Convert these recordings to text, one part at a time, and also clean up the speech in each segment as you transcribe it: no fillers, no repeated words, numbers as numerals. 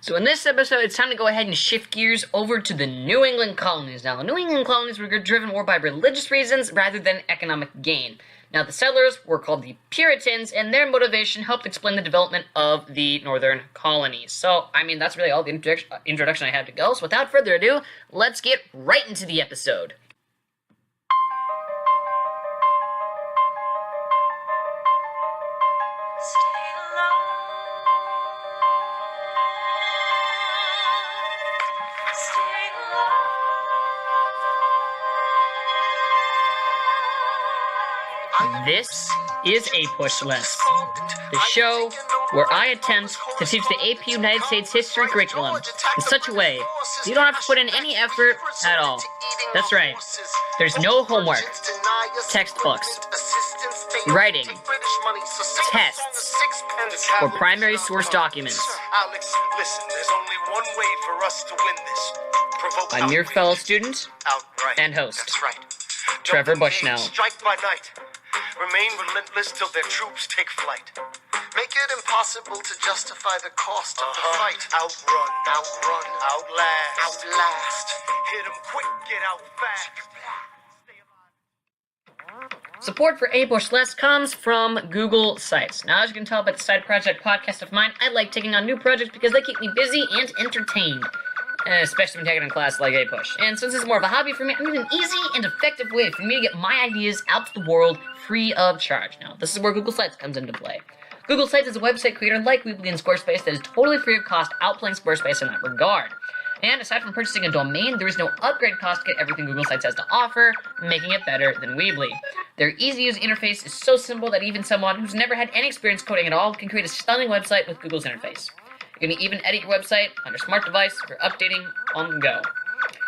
So in this episode, it's time to go ahead and shift gears over to the New England colonies. Now, the New England colonies were driven more by religious reasons rather than economic gain. Now, the settlers were called the Puritans, and their motivation helped explain the development of the northern colonies. So, I mean, that's really all the introduction I have to go. So without further ado, let's get right into the episode. This is APUSHLESS, the show where I attempt to teach the AP United States history curriculum in such a way that you don't have to put in any effort at all. That's right, there's no homework, textbooks, writing, tests, or primary source documents. I'm your fellow student and host, Trevor Bushnell. Remain relentless till their troops take flight. Make it impossible to justify the cost of the fight. Outrun, outlast. Hit 'em quick, get out fast. Support for APUSHLESS comes from Google Sites. Now, as you can tell by the side project podcast of mine, I like taking on new projects because they keep me busy and entertained. Especially when taking a class like APUSH. And since it's more of a hobby for me, I need an easy and effective way for me to get my ideas out to the world free of charge. Now, this is where Google Sites comes into play. Google Sites is a website creator like Weebly and Squarespace that is totally free of cost, outplaying Squarespace in that regard. And aside from purchasing a domain, there is no upgrade cost to get everything Google Sites has to offer, making it better than Weebly. Their easy-to-use interface is so simple that even someone who's never had any experience coding at all can create a stunning website with Google's interface. You can even edit your website on your smart device for updating on the go.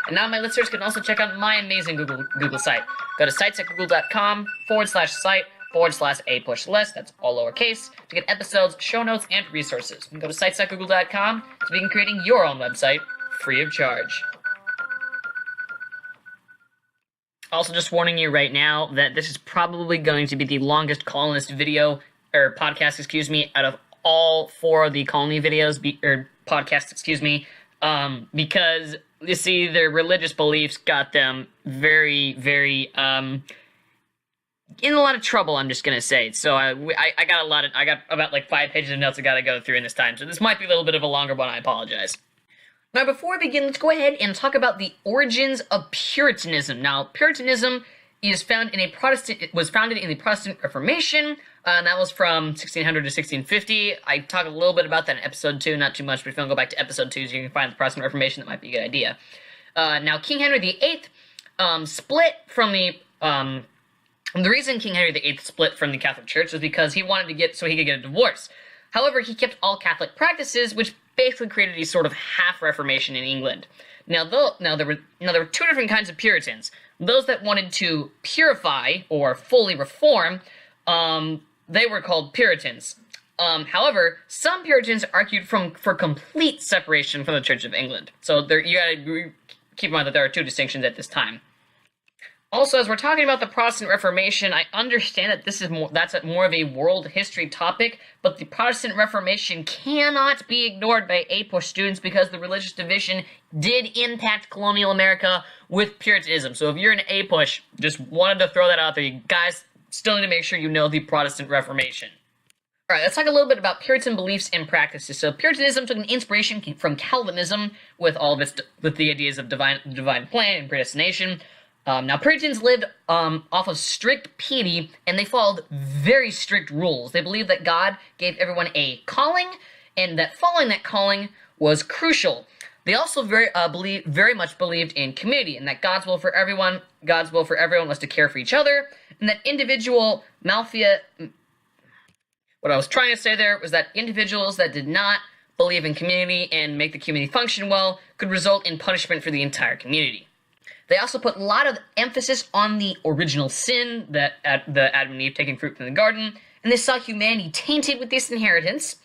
And now my listeners can also check out my amazing Google site. Go to sitesatgoogle.com/site/APUSHLESS, that's all lowercase, to get episodes, show notes, and resources. And go to sitesatgoogle.com to begin creating your own website free of charge. Also, just warning you right now that this is probably going to be the longest colonist podcast, out of all four of the colony videos, podcasts, because, you see, their religious beliefs got them very, very, in a lot of trouble, I'm just gonna say. So I got about like 5 pages of notes I gotta go through in this time, so this might be a little bit of a longer one, I apologize. Now, before we begin, let's go ahead and talk about the origins of Puritanism. Now, Puritanism was founded in the Protestant Reformation, and that was from 1600 to 1650. I talk a little bit about that in episode 2, not too much, but if you want to go back to episode 2 so you can find the Protestant Reformation, that might be a good idea. Now, King Henry VIII split from the reason King Henry VIII split from the Catholic Church was because he wanted to he could get a divorce. However, he kept all Catholic practices, which basically created a sort of half-Reformation in England. Now, there were two different kinds of Puritans. Those that wanted to purify or fully reform, they were called Puritans. However, some Puritans argued for complete separation from the Church of England. So you gotta keep in mind that there are two distinctions at this time. Also, as we're talking about the Protestant Reformation, I understand that that's more of a world history topic, but the Protestant Reformation cannot be ignored by APUSH students because the religious division did impact colonial America with Puritanism. So if you're an APUSH, just wanted to throw that out there. You guys still need to make sure you know the Protestant Reformation. All right, let's talk a little bit about Puritan beliefs and practices. So Puritanism took an inspiration from Calvinism with the ideas of divine plan and predestination. Now, Puritans lived off of strict piety, and they followed very strict rules. They believed that God gave everyone a calling, and that following that calling was crucial. They also very much believed in community, and that God's will for everyone was to care for each other, and that what I was trying to say there was that individuals that did not believe in community and make the community function well could result in punishment for the entire community. They also put a lot of emphasis on the original sin, the Adam and Eve taking fruit from the garden, and they saw humanity tainted with this inheritance.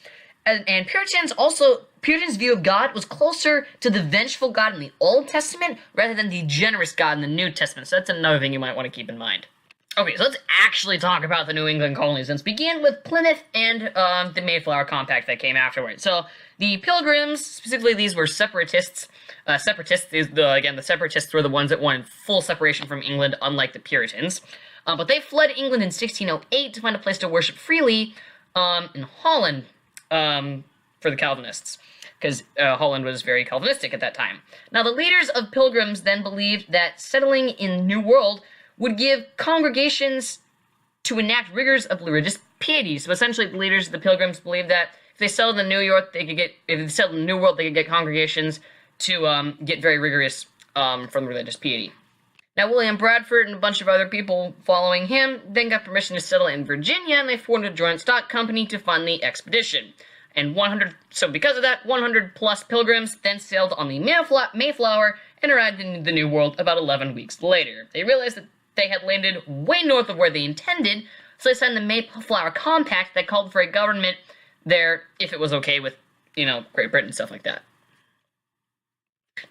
And Puritans' view of God was closer to the vengeful God in the Old Testament rather than the generous God in the New Testament. So that's another thing you might want to keep in mind. Okay, so let's actually talk about the New England colonies. Let's begin with Plymouth and the Mayflower Compact that came afterwards. So the Pilgrims, specifically, these were separatists. The separatists were the ones that wanted full separation from England, unlike the Puritans. But they fled England in 1608 to find a place to worship freely in Holland for the Calvinists, because Holland was very Calvinistic at that time. Now, the leaders of Pilgrims then believed that settling in the New World would give congregations to enact rigors of religious piety. So essentially, the leaders of the Pilgrims believed that if they settled in New York, if they settled in the New World, they could get congregations to get very rigorous from religious piety. Now, William Bradford and a bunch of other people following him then got permission to settle in Virginia, and they formed a joint stock company to fund the expedition. And because of that, 100 plus pilgrims then sailed on the Mayflower and arrived in the New World about 11 weeks later. They realized that they had landed way north of where they intended, so they signed the Mayflower Compact that called for a government there if it was okay with, Great Britain and stuff like that.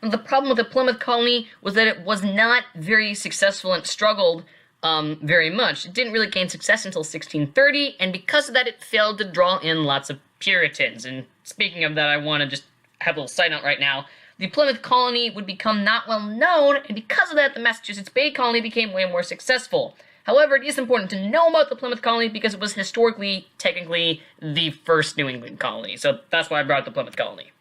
Now, the problem with the Plymouth colony was that it was not very successful and struggled very much. It didn't really gain success until 1630, and because of that, it failed to draw in lots of Puritans. And speaking of that, I want to just have a little side note right now. The Plymouth colony would become not well known, and because of that, the Massachusetts Bay colony became way more successful. However, it is important to know about the Plymouth colony because it was historically, technically, the first New England colony. So that's why I brought up the Plymouth colony.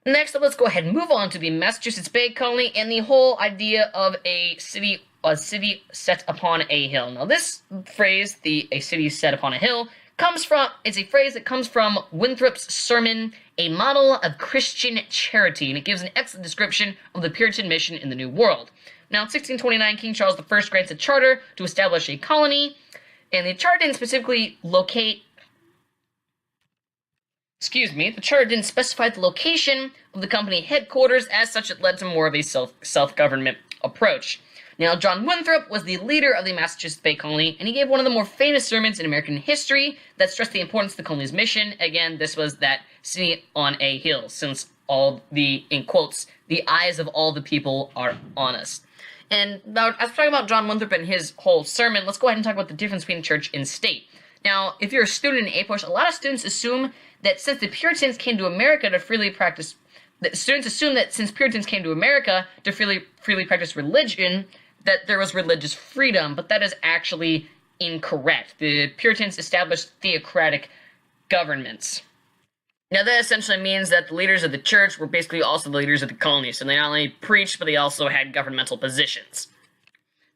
Next up, let's go ahead and move on to the Massachusetts Bay colony and the whole idea of a city set upon a hill. Now, this phrase, a city set upon a hill, it's a phrase that comes from Winthrop's sermon, A Model of Christian Charity, and it gives an excellent description of the Puritan mission in the New World. Now, in 1629, King Charles I grants a charter to establish a colony, and the charter didn't specify the location of the company headquarters. As such, it led to more of a self-government approach. Now, John Winthrop was the leader of the Massachusetts Bay Colony, and he gave one of the more famous sermons in American history that stressed the importance of the colony's mission. Again, this was that city on a hill, since all the, in quotes, the eyes of all the people are on us. And now, as we're talking about John Winthrop and his whole sermon, let's go ahead and talk about the difference between church and state. Now, if you're a student in APUSH, a lot of students assume that since the Puritans came to America to freely practice, since Puritans came to America to freely practice religion, that there was religious freedom, but that is actually incorrect. The Puritans established theocratic governments. Now, that essentially means that the leaders of the church were basically also the leaders of the colony, so they not only preached, but they also had governmental positions.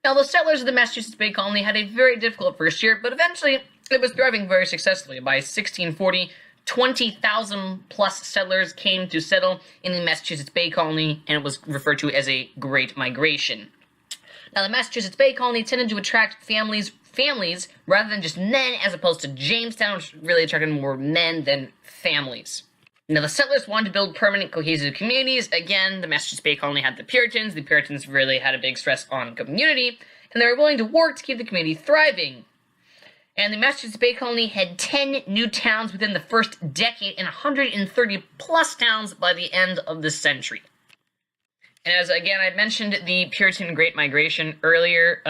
Now, the settlers of the Massachusetts Bay Colony had a very difficult first year, but eventually it was thriving very successfully. By 1640, 20,000 plus settlers came to settle in the Massachusetts Bay Colony, and it was referred to as a Great Migration. Now, the Massachusetts Bay Colony tended to attract families rather than just men, as opposed to Jamestown, which really attracted more men than families. Now, the settlers wanted to build permanent, cohesive communities. Again, the Massachusetts Bay Colony had the Puritans. The Puritans really had a big stress on community, and they were willing to work to keep the community thriving. And the Massachusetts Bay Colony had 10 new towns within the first decade and 130 plus towns by the end of the century. And as, again, I mentioned the Puritan Great Migration earlier,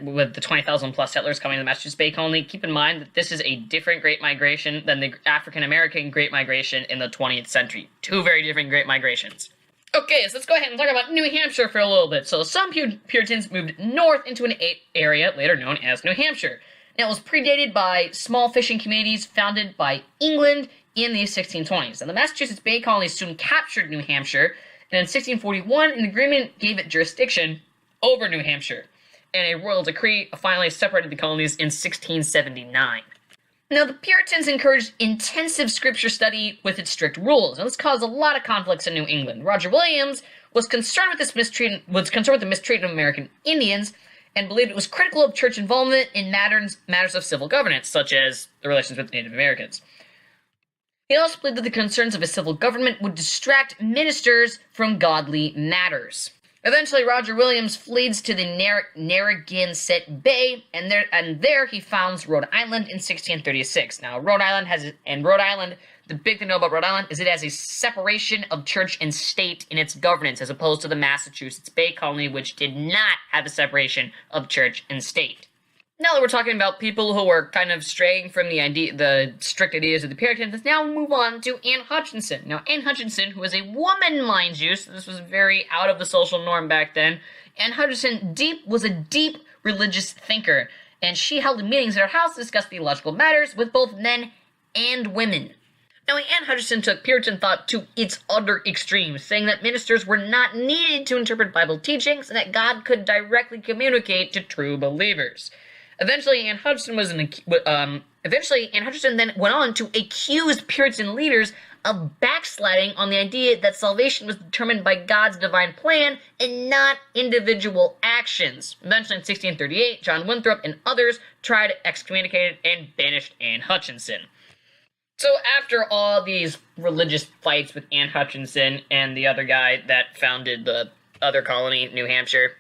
with the 20,000 plus settlers coming to the Massachusetts Bay Colony. Keep in mind that this is a different Great Migration than the African-American Great Migration in the 20th century. Two very different Great Migrations. Okay, so let's go ahead and talk about New Hampshire for a little bit. So some Puritans moved north into an area later known as New Hampshire. Now, it was predated by small fishing communities founded by England in the 1620s. And the Massachusetts Bay Colony soon captured New Hampshire, and in 1641, an agreement gave it jurisdiction over New Hampshire, and a royal decree finally separated the colonies in 1679. Now, the Puritans encouraged intensive scripture study with its strict rules, and this caused a lot of conflicts in New England. Roger Williams was concerned with the mistreatment of American Indians, and believed it was critical of church involvement in matters of civil governance, such as the relations with Native Americans. He also believed that the concerns of a civil government would distract ministers from godly matters. Eventually, Roger Williams flees to the Narragansett Bay, and there he founds Rhode Island in 1636. Now, Rhode Island, the big thing to know about Rhode Island is it has a separation of church and state in its governance, as opposed to the Massachusetts Bay Colony, which did not have a separation of church and state. Now that we're talking about people who are kind of straying from the strict ideas of the Puritans, let's now move on to Anne Hutchinson. Now, Anne Hutchinson, who was a woman, mind you, so this was very out of the social norm back then, Anne Hutchinson was a deep religious thinker, and she held meetings at her house to discuss theological matters with both men and women. Now, Anne Hutchinson took Puritan thought to its utter extreme, saying that ministers were not needed to interpret Bible teachings and that God could directly communicate to true believers. Eventually, Anne Hutchinson then went on to accuse Puritan leaders of backsliding on the idea that salvation was determined by God's divine plan and not individual actions. Eventually, in 1638, John Winthrop and others tried to excommunicate and banished Anne Hutchinson. So after all these religious fights with Anne Hutchinson and the other guy that founded the other colony, New Hampshire,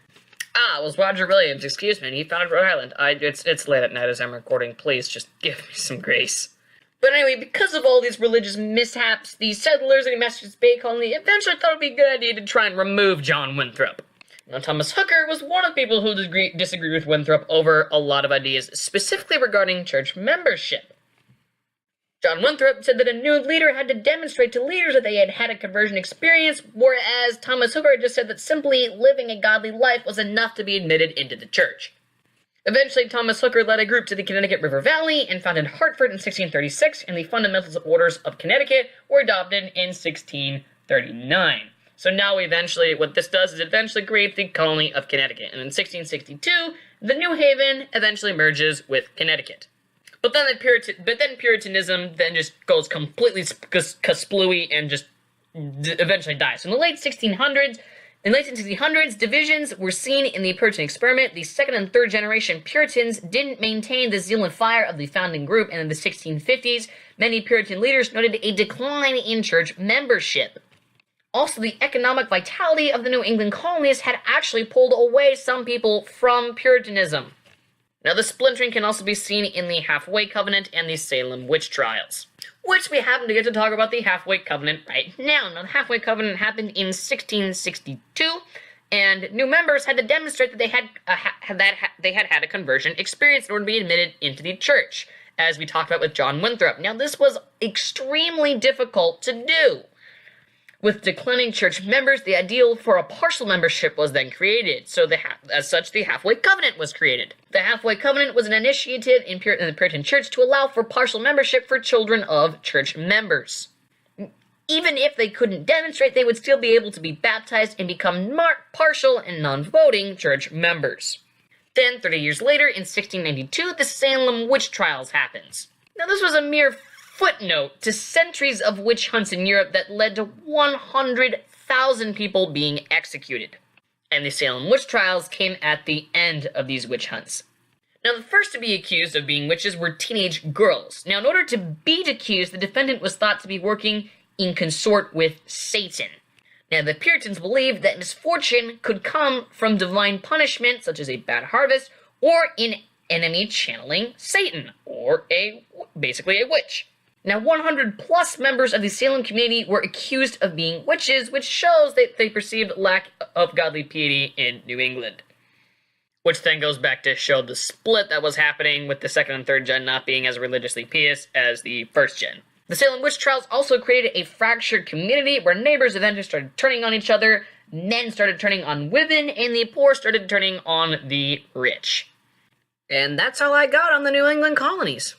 it was Roger Williams, excuse me, and he founded Rhode Island. It's late at night as I'm recording, please just give me some grace. But anyway, because of all these religious mishaps, the settlers in the Massachusetts Bay Colony eventually thought it would be a good idea to try and remove John Winthrop. Now, Thomas Hooker was one of the people who disagreed with Winthrop over a lot of ideas, specifically regarding church membership. John Winthrop said that a new leader had to demonstrate to leaders that they had had a conversion experience, whereas Thomas Hooker just said that simply living a godly life was enough to be admitted into the church. Eventually, Thomas Hooker led a group to the Connecticut River Valley and founded Hartford in 1636, and the Fundamentals of Orders of Connecticut were adopted in 1639. So now what this does is it eventually creates the colony of Connecticut, and in 1662, the New Haven eventually merges with Connecticut. But then Puritanism then just goes completely kasplooey and just eventually dies. So in the late 1600s, divisions were seen in the Puritan experiment. The second and third generation Puritans didn't maintain the zeal and fire of the founding group, and in the 1650s, many Puritan leaders noted a decline in church membership. Also, the economic vitality of the New England colonies had actually pulled away some people from Puritanism. Now, the splintering can also be seen in the Halfway Covenant and the Salem witch trials, which we happen to get to talk about the Halfway Covenant right now. Now, the Halfway Covenant happened in 1662, and new members had to demonstrate that they had had a conversion experience in order to be admitted into the church, as we talked about with John Winthrop. Now, this was extremely difficult to do. With declining church members, the ideal for a partial membership was then created. So, as such, the Halfway Covenant was created. The Halfway Covenant was an initiative in the Puritan Church to allow for partial membership for children of church members. Even if they couldn't demonstrate, they would still be able to be baptized and become partial and non-voting church members. Then, 30 years later, in 1692, the Salem witch trials happens. Now, this was a mere footnote to centuries of witch hunts in Europe that led to 100,000 people being executed. And the Salem witch trials came at the end of these witch hunts. Now, the first to be accused of being witches were teenage girls. Now, in order to be accused, the defendant was thought to be working in consort with Satan. Now, the Puritans believed that misfortune could come from divine punishment, such as a bad harvest, or an enemy channeling Satan, or basically a witch. Now, 100 plus members of the Salem community were accused of being witches, which shows that they perceived lack of godly piety in New England. Which then goes back to show the split that was happening with the second and third gen not being as religiously pious as the first gen. The Salem witch trials also created a fractured community where neighbors eventually started turning on each other, men started turning on women, and the poor started turning on the rich. And that's all I got on the New England colonies.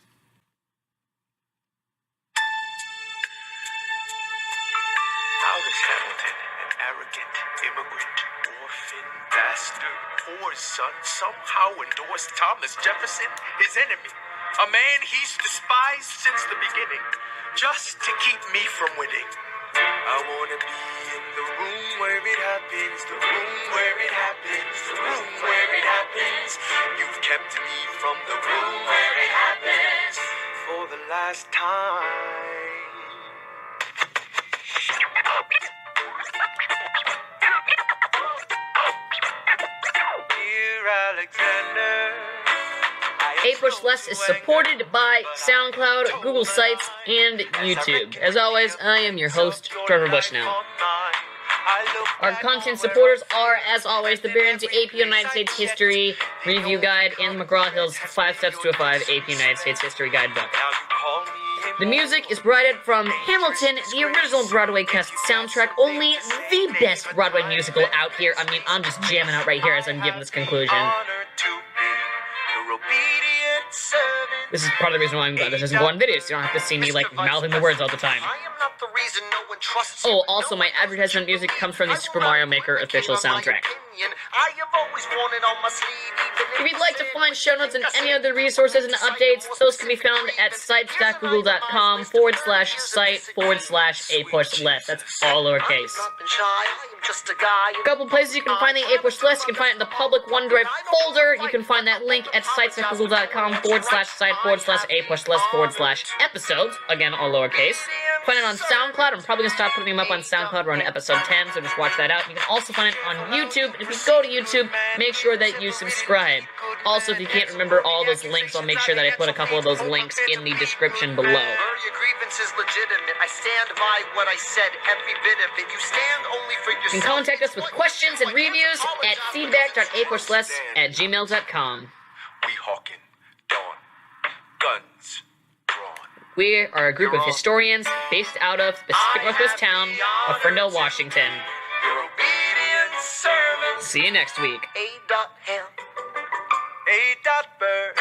Son somehow endorsed Thomas Jefferson, his enemy, a man he's despised since the beginning, just to keep me from winning. I wanna be in the room where it happens, the room where it happens, the room where it happens. You've kept me from the room where it happens for the last time. APUSHLESS is supported by SoundCloud, Google Sites, and YouTube. As always, I am your host, Trevor Bushnell. Our content supporters are, as always, the Barons of AP United States History Review Guide and McGraw-Hill's 5 Steps to a 5 AP United States History Guidebook. The music is provided from Hamilton, the original Broadway cast soundtrack, only the best Broadway musical out here. I mean, I'm just jamming out right here as I'm giving this conclusion. This is part of the reason why I'm glad this doesn't go on videos. You don't have to see me, like, mouthing the words all the time. Oh, also, my advertisement music comes from the Super Mario Maker official soundtrack. If you'd like to find show notes and any other resources and updates, those can be found at sites.google.com/site/APUSHLESS. That's all lowercase. A couple places you can find the APUSHLESS. You can find it in the public OneDrive folder. You can find that link at sites.google.com/site/APUSHLESS/episodes. Again, all lowercase. Find it on SoundCloud. I'm probably going to start putting them up on SoundCloud around episode 10, so just watch that out. You can also find it on YouTube. And if you go to YouTube, make sure that you subscribe. Also, if you can't remember all those links, I'll make sure that I put a couple of those links in the description below. Your grievance is legitimate. I stand by what I said, every bit of it. You stand only for yourself. You can contact us with questions and reviews at feedback.apushless@gmail.com. We hawking, dawn, guns drawn. We are a group of historians based out of the Pacific Northwest town of Ferndale, Washington. Your obedient servant. See you next week. A.Ham. A.Bird.